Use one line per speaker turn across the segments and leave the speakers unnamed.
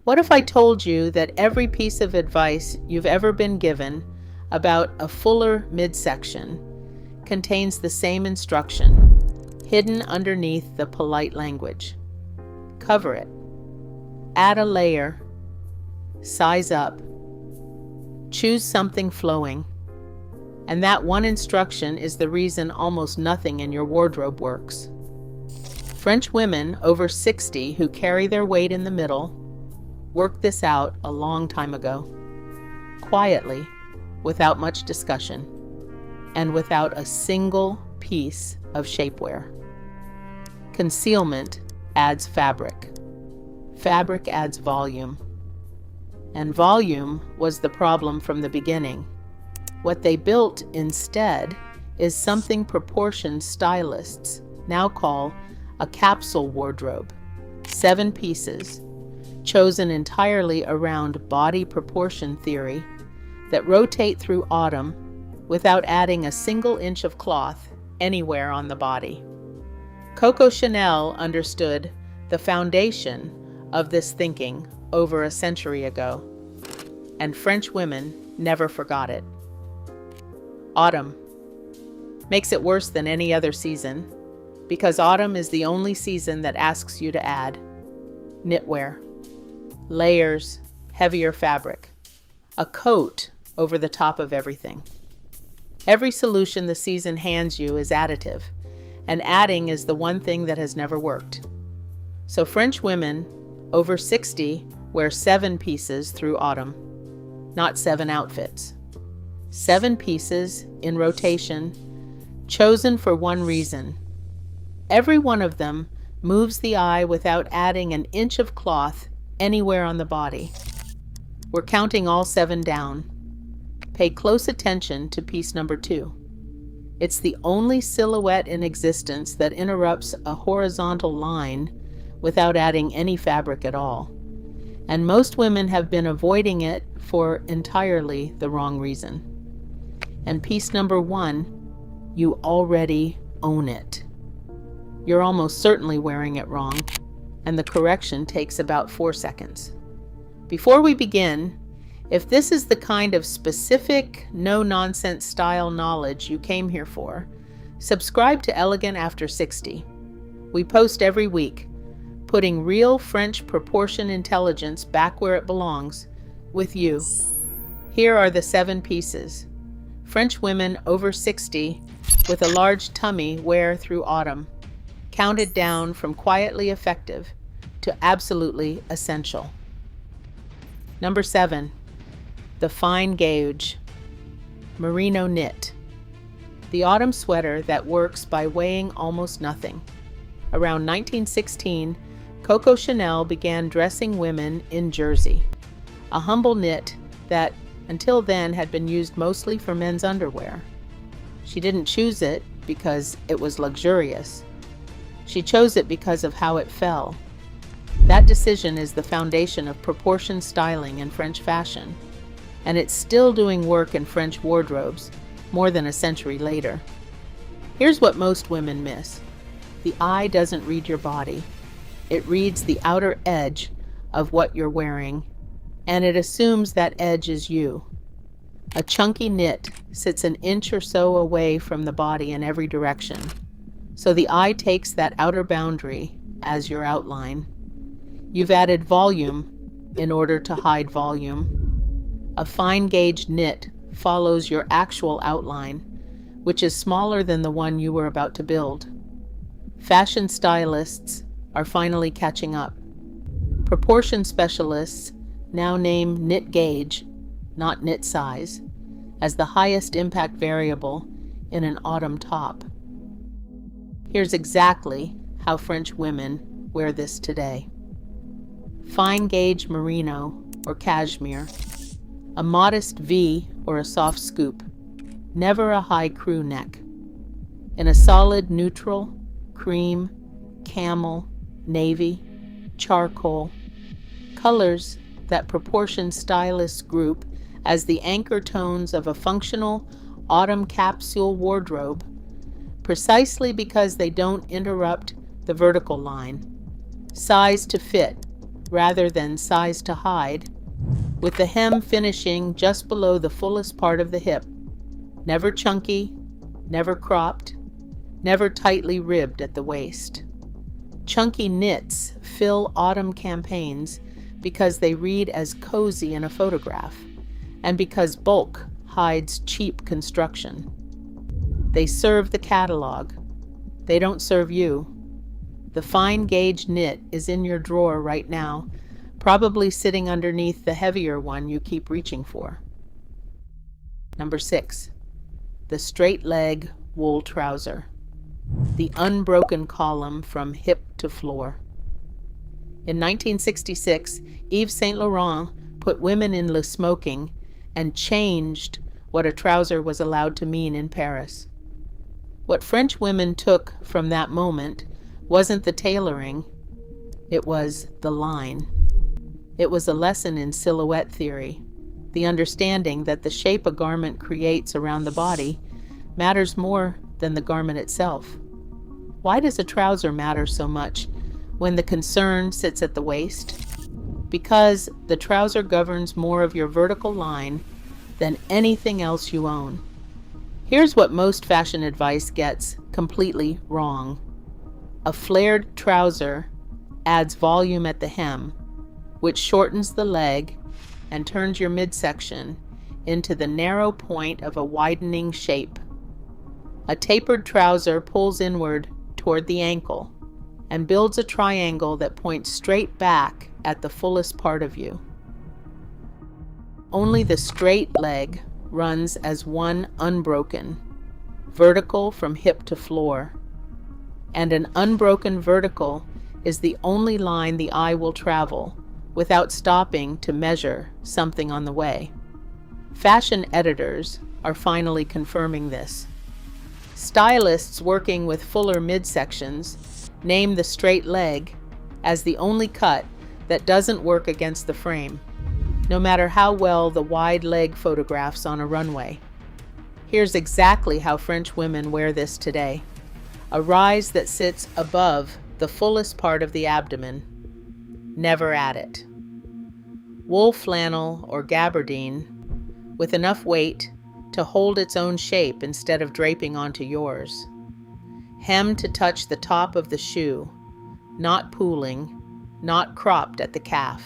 What if I told you that every piece of advice you've ever been given about a fuller midsection contains the same instruction, hidden underneath the polite language? Cover it. Add a layer. Size up. Choose something flowing. And that one instruction is the reason almost nothing in your wardrobe works. French women over 60 who carry their weight in the middle worked this out a long time ago, quietly, without much discussion, and without a single piece of shapewear. Concealment adds fabric. Fabric adds volume. And volume was the problem from the beginning. What they built instead is something proportion stylists now call a capsule wardrobe. 7 pieces, chosen entirely around body proportion theory, that rotate through autumn without adding a single inch of cloth anywhere on the body. Coco Chanel understood the foundation of this thinking over a century ago, and French women never forgot it. Autumn makes it worse than any other season, because autumn is the only season that asks you to add knitwear, layers, heavier fabric, a coat over the top of everything. Every solution the season hands you is additive, and adding is the one thing that has never worked. So French women over 60 wear 7 pieces through autumn, not 7 outfits. 7 pieces in rotation, chosen for one reason. Every one of them moves the eye without adding an inch of cloth anywhere on the body. We're counting all 7 down. Pay close attention to piece number 2. It's the only silhouette in existence that interrupts a horizontal line without adding any fabric at all. And most women have been avoiding it for entirely the wrong reason. And piece number 1, you already own it. You're almost certainly wearing it wrong, and the correction takes about 4 seconds. Before we begin, if this is the kind of specific, no-nonsense style knowledge you came here for, subscribe to Elegant After 60. We post every week, putting real French proportion intelligence back where it belongs, with you. Here are the 7 pieces. French women over 60 with a large tummy wear through autumn, counted down from quietly effective to absolutely essential. Number 7, the fine gauge merino knit, the autumn sweater that works by weighing almost nothing. Around 1916, Coco Chanel began dressing women in jersey, a humble knit that until then had been used mostly for men's underwear. She didn't choose it because it was luxurious. She chose it because of how it fell. That decision is the foundation of proportion styling in French fashion, and it's still doing work in French wardrobes more than a century later. Here's what most women miss. The eye doesn't read your body. It reads the outer edge of what you're wearing, and it assumes that edge is you. A chunky knit sits an inch or so away from the body in every direction, so the eye takes that outer boundary as your outline. You've added volume in order to hide volume. A fine gauge knit follows your actual outline, which is smaller than the one you were about to build. Fashion stylists are finally catching up. Proportion specialists now name knit gauge, not knit size, as the highest impact variable in an autumn top. Here's exactly how French women wear this today. Fine gauge merino or cashmere, a modest V or a soft scoop, never a high crew neck. In a solid neutral, cream, camel, navy, charcoal, colors that proportion stylists group as the anchor tones of a functional autumn capsule wardrobe, precisely because they don't interrupt the vertical line. Size to fit, rather than size to hide, with the hem finishing just below the fullest part of the hip, never chunky, never cropped, never tightly ribbed at the waist. Chunky knits fill autumn campaigns because they read as cozy in a photograph, and because bulk hides cheap construction. They serve the catalog. They don't serve you. The fine gauge knit is in your drawer right now, probably sitting underneath the heavier one you keep reaching for. Number 6. The straight leg wool trouser. The unbroken column from hip to floor. In 1966, Yves Saint Laurent put women in le smoking and changed what a trouser was allowed to mean in Paris. What French women took from that moment wasn't the tailoring, it was the line. It was a lesson in silhouette theory, the understanding that the shape a garment creates around the body matters more than the garment itself. Why does a trouser matter so much when the concern sits at the waist? Because the trouser governs more of your vertical line than anything else you own. Here's what most fashion advice gets completely wrong. A flared trouser adds volume at the hem, which shortens the leg and turns your midsection into the narrow point of a widening shape. A tapered trouser pulls inward toward the ankle and builds a triangle that points straight back at the fullest part of you. Only the straight leg runs as one unbroken, vertical from hip to floor, and an unbroken vertical is the only line the eye will travel without stopping to measure something on the way. Fashion editors are finally confirming this. Stylists working with fuller midsections name the straight leg as the only cut that doesn't work against the frame, no matter how well the wide leg photographs on a runway. Here's exactly how French women wear this today: a rise that sits above the fullest part of the abdomen, never at it. Wool flannel or gabardine with enough weight to hold its own shape instead of draping onto yours. Hem to touch the top of the shoe, not pooling, not cropped at the calf.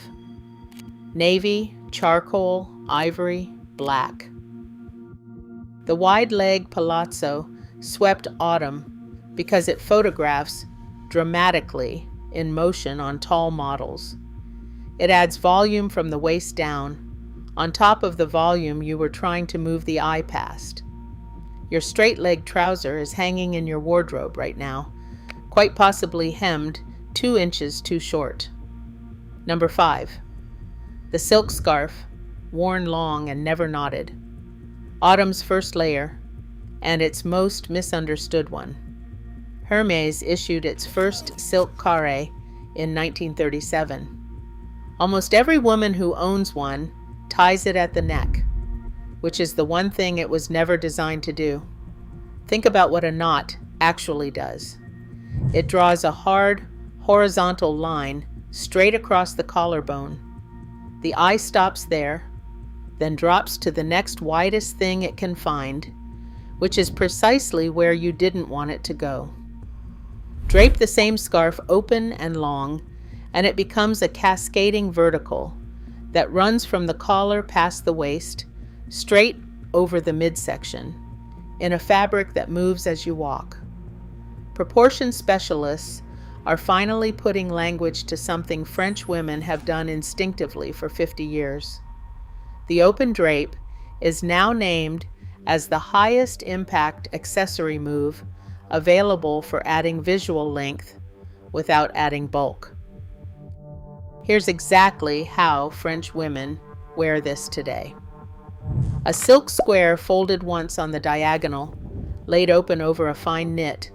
Navy, charcoal, ivory, black. The wide leg palazzo swept autumn because it photographs dramatically in motion on tall models. It adds volume from the waist down, on top of the volume you were trying to move the eye past. Your straight leg trouser is hanging in your wardrobe right now, quite possibly hemmed 2 inches too short. Number 5. The silk scarf, worn long and never knotted. Autumn's first layer, and its most misunderstood one. Hermes issued its first silk carré in 1937. Almost every woman who owns one ties it at the neck, which is the one thing it was never designed to do. Think about what a knot actually does. It draws a hard, horizontal line straight across the collarbone. The eye stops there, then drops to the next widest thing it can find, which is precisely where you didn't want it to go. Drape the same scarf open and long, and it becomes a cascading vertical that runs from the collar past the waist, straight over the midsection, in a fabric that moves as you walk. Proportion specialists are finally putting language to something French women have done instinctively for 50 years. The open drape is now named as the highest impact accessory move available for adding visual length without adding bulk. Here's exactly how French women wear this today. A silk square folded once on the diagonal, laid open over a fine knit,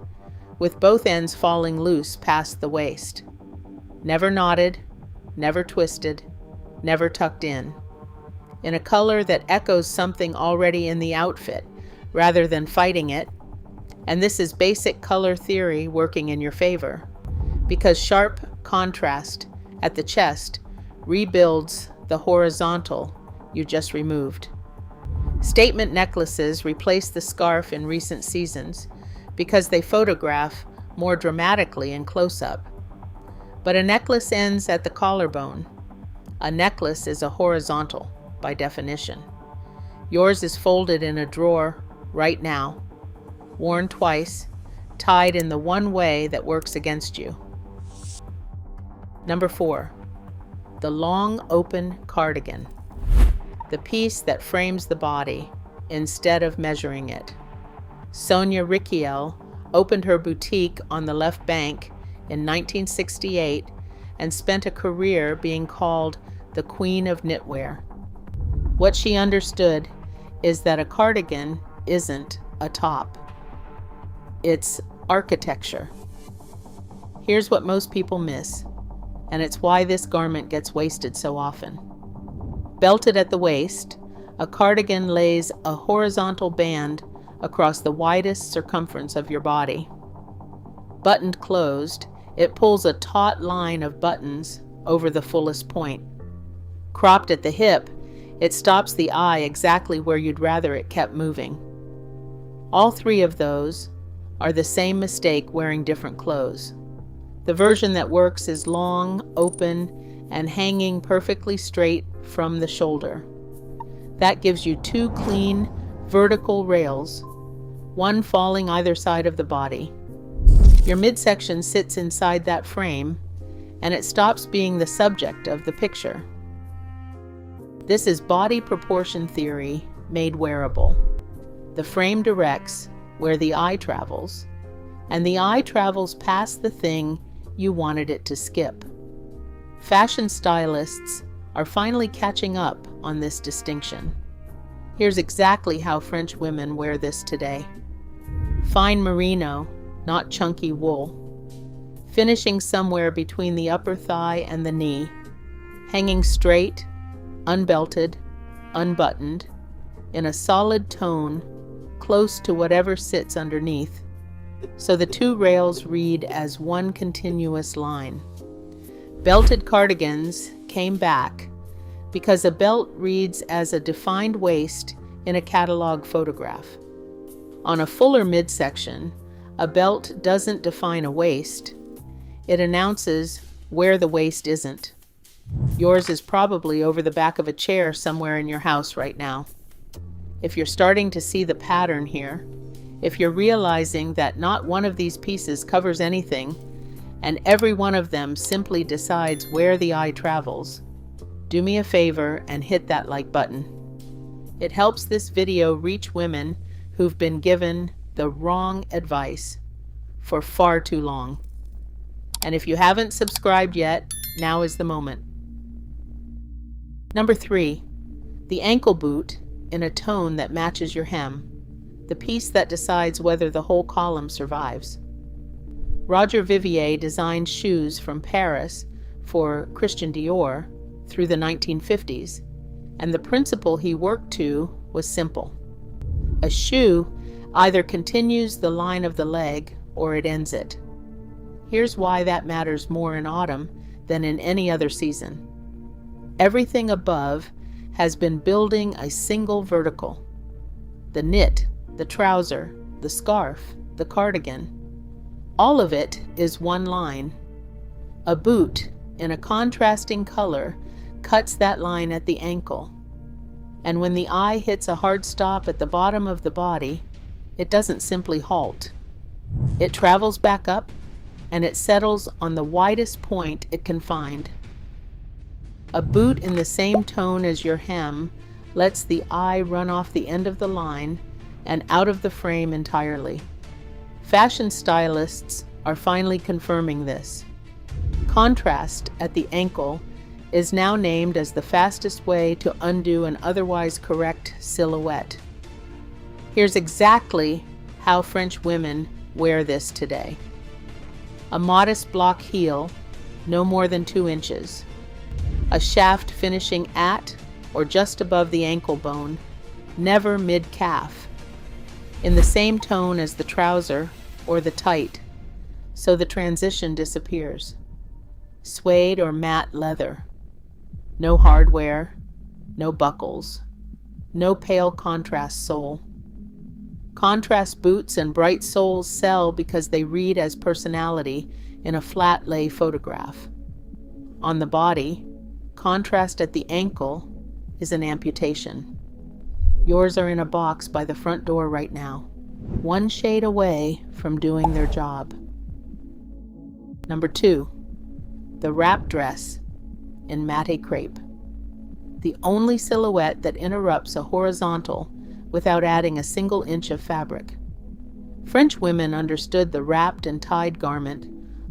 with both ends falling loose past the waist. Never knotted, never twisted, never tucked in a color that echoes something already in the outfit rather than fighting it. And this is basic color theory working in your favor, because sharp contrast at the chest rebuilds the horizontal you just removed. Statement necklaces replace the scarf in recent seasons because they photograph more dramatically in close-up. But a necklace ends at the collarbone. A necklace is a horizontal by definition. Yours is folded in a drawer right now, worn twice, tied in the one way that works against you. Number 4, the long open cardigan. The piece that frames the body instead of measuring it. Sonia Rykiel opened her boutique on the left bank in 1968 and spent a career being called the Queen of Knitwear. What she understood is that a cardigan isn't a top. It's architecture. Here's what most people miss, and it's why this garment gets wasted so often. Belted at the waist, a cardigan lays a horizontal band across the widest circumference of your body. Buttoned closed, it pulls a taut line of buttons over the fullest point. Cropped at the hip, it stops the eye exactly where you'd rather it kept moving. All three of those are the same mistake wearing different clothes. The version that works is long, open, and hanging perfectly straight from the shoulder. That gives you two clean, vertical rails, one falling either side of the body. Your midsection sits inside that frame, and it stops being the subject of the picture. This is body proportion theory made wearable. The frame directs where the eye travels, and the eye travels past the thing you wanted it to skip. Fashion stylists are finally catching up on this distinction. Here's exactly how French women wear this today. Fine merino, not chunky wool, finishing somewhere between the upper thigh and the knee, hanging straight, unbelted, unbuttoned, in a solid tone close to whatever sits underneath, so the two rails read as one continuous line. Belted cardigans came back because a belt reads as a defined waist in a catalog photograph. On a fuller midsection, a belt doesn't define a waist. It announces where the waist isn't. Yours is probably over the back of a chair somewhere in your house right now. If you're starting to see the pattern here, if you're realizing that not one of these pieces covers anything, and every one of them simply decides where the eye travels, do me a favor and hit that like button. It helps this video reach women who've been given the wrong advice for far too long. And if you haven't subscribed yet, now is the moment. Number 3, the ankle boot in a tone that matches your hem, the piece that decides whether the whole column survives. Roger Vivier designed shoes from Paris for Christian Dior through the 1950s, and the principle he worked to was simple. A shoe either continues the line of the leg or it ends it. Here's why that matters more in autumn than in any other season. Everything above has been building a single vertical. The knit, the trouser, the scarf, the cardigan. All of it is one line. A boot in a contrasting color cuts that line at the ankle. And when the eye hits a hard stop at the bottom of the body, it doesn't simply halt. It travels back up, and it settles on the widest point it can find. A boot in the same tone as your hem lets the eye run off the end of the line and out of the frame entirely. Fashion stylists are finally confirming this. Contrast at the ankle is now named as the fastest way to undo an otherwise correct silhouette. Here's exactly how French women wear this today. A modest block heel, no more than 2 inches. A shaft finishing at or just above the ankle bone, never mid-calf. In the same tone as the trouser or the tight, so the transition disappears. Suede or matte leather. No hardware, no buckles, no pale contrast sole. Contrast boots and bright soles sell because they read as personality in a flat lay photograph. On the body, contrast at the ankle is an amputation. Yours are in a box by the front door right now, one shade away from doing their job. Number 2, the wrap dress in matte crepe. The only silhouette that interrupts a horizontal without adding a single inch of fabric. French women understood the wrapped and tied garment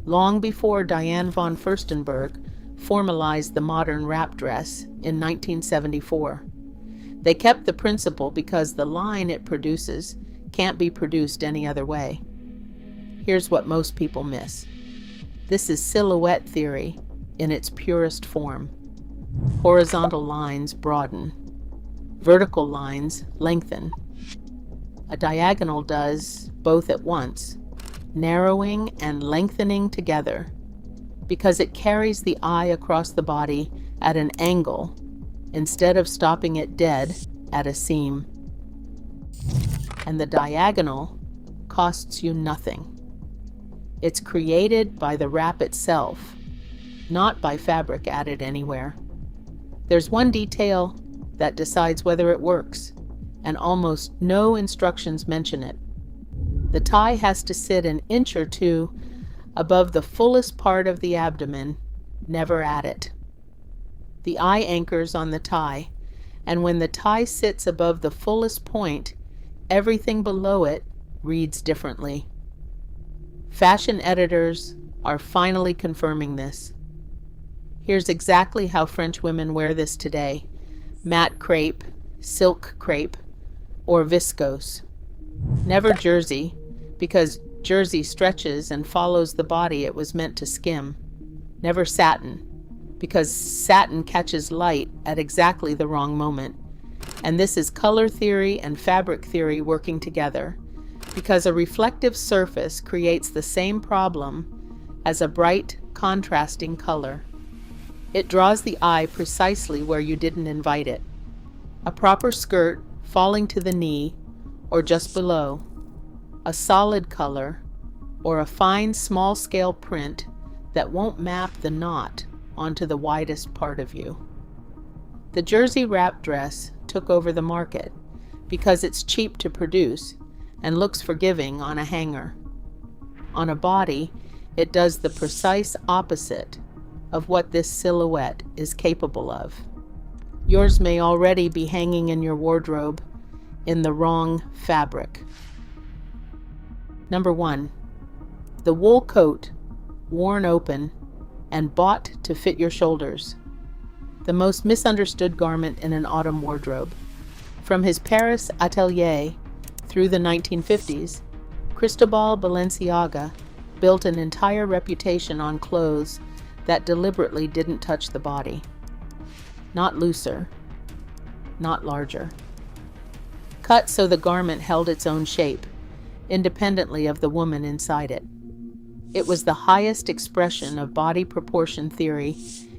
long before Diane von Furstenberg formalized the modern wrap dress in 1974. They kept the principle because the line it produces can't be produced any other way. Here's what most people miss. This is silhouette theory in its purest form. Horizontal lines broaden. Vertical lines lengthen. A diagonal does both at once, narrowing and lengthening together, because it carries the eye across the body at an angle instead of stopping it dead at a seam. And the diagonal costs you nothing. It's created by the wrap itself, not by fabric added anywhere. There's one detail that decides whether it works, and almost no instructions mention it. The tie has to sit an inch or two above the fullest part of the abdomen, never at it. The eye anchors on the tie, and when the tie sits above the fullest point, everything below it reads differently. Fashion editors are finally confirming this. Here's exactly how French women wear this today: matte crepe, silk crepe, or viscose. Never jersey, because jersey stretches and follows the body it was meant to skim. Never satin, because satin catches light at exactly the wrong moment. And this is color theory and fabric theory working together, because a reflective surface creates the same problem as a bright, contrasting color. It draws the eye precisely where you didn't invite it. A proper skirt falling to the knee or just below, a solid color, or a fine small-scale print that won't map the knot onto the widest part of you. The jersey wrap dress took over the market because it's cheap to produce and looks forgiving on a hanger. On a body, it does the precise opposite of what this silhouette is capable of. Yours may already be hanging in your wardrobe in the wrong fabric. Number 1, the wool coat, worn open and bought to fit your shoulders. The most misunderstood garment in an autumn wardrobe. From his Paris atelier through the 1950s, Cristobal Balenciaga built an entire reputation on clothes that deliberately didn't touch the body. Not looser, not larger. Cut so the garment held its own shape, independently of the woman inside it. It was the highest expression of body proportion theory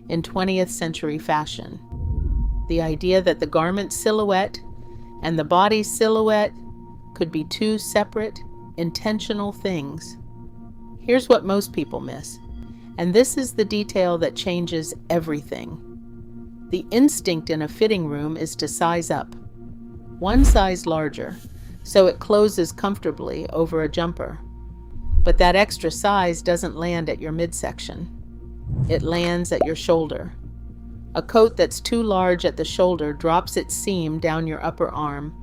in 20th century fashion. The idea that the garment silhouette and the body silhouette could be two separate, intentional things. Here's what most people miss, and this is the detail that changes everything. The instinct in a fitting room is to size up, one size larger, so it closes comfortably over a jumper. But that extra size doesn't land at your midsection. It lands at your shoulder. A coat that's too large at the shoulder drops its seam down your upper arm,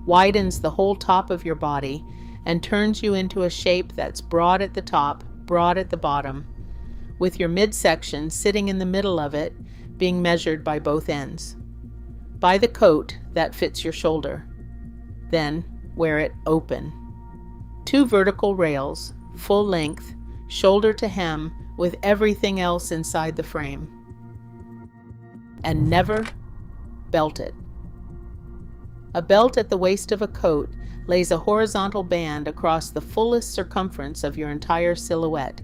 widens the whole top of your body, and turns you into a shape that's broad at the top, broad at the bottom, with your midsection sitting in the middle of it, being measured by both ends. Buy the coat that fits your shoulder. Then wear it open. 2 vertical rails, full length, shoulder to hem, with everything else inside the frame. And never belt it. A belt at the waist of a coat lays a horizontal band across the fullest circumference of your entire silhouette,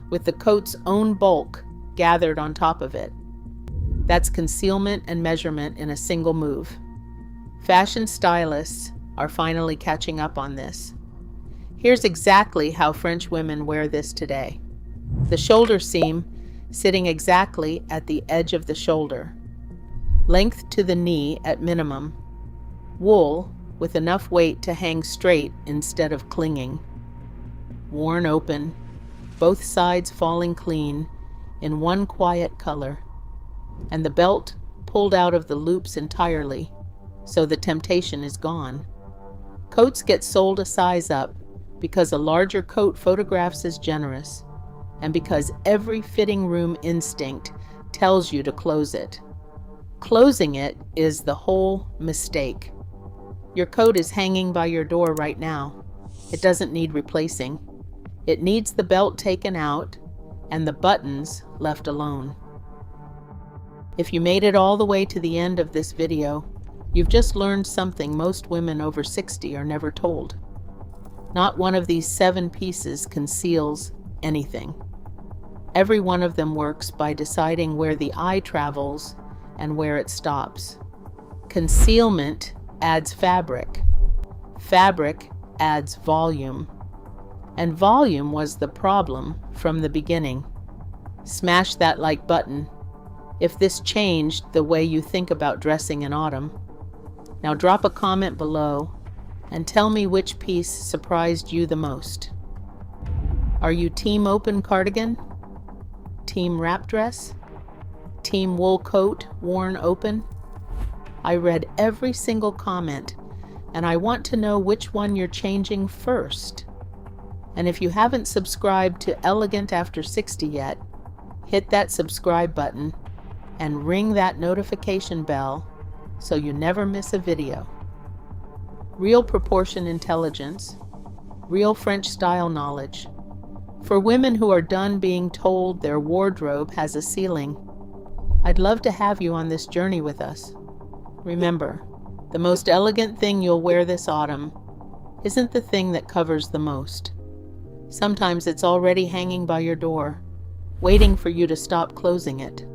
with the coat's own bulk gathered on top of it. That's concealment and measurement in a single move. Fashion stylists are finally catching up on this. Here's exactly how French women wear this today. The shoulder seam sitting exactly at the edge of the shoulder. Length to the knee at minimum. Wool with enough weight to hang straight instead of clinging. Worn open, both sides falling clean in one quiet color. And the belt pulled out of the loops entirely, so the temptation is gone. Coats get sold a size up because a larger coat photographs as generous, and because every fitting room instinct tells you to close it. Closing it is the whole mistake. Your coat is hanging by your door right now. It doesn't need replacing. It needs the belt taken out and the buttons left alone. If you made it all the way to the end of this video, you've just learned something most women over 60 are never told. Not one of these 7 pieces conceals anything. Every one of them works by deciding where the eye travels and where it stops. Concealment adds fabric. Fabric adds volume. And volume was the problem from the beginning. Smash that like button if this changed the way you think about dressing in autumn. Now drop a comment below and tell me which piece surprised you the most. Are you team open cardigan? Team wrap dress? Team wool coat worn open? I read every single comment, and I want to know which one you're changing first. And if you haven't subscribed to Elegant After 60 yet, hit that subscribe button and ring that notification bell so you never miss a video. Real proportion intelligence, real French style knowledge. For women who are done being told their wardrobe has a ceiling, I'd love to have you on this journey with us. Remember, the most elegant thing you'll wear this autumn isn't the thing that covers the most. Sometimes it's already hanging by your door, waiting for you to stop closing it.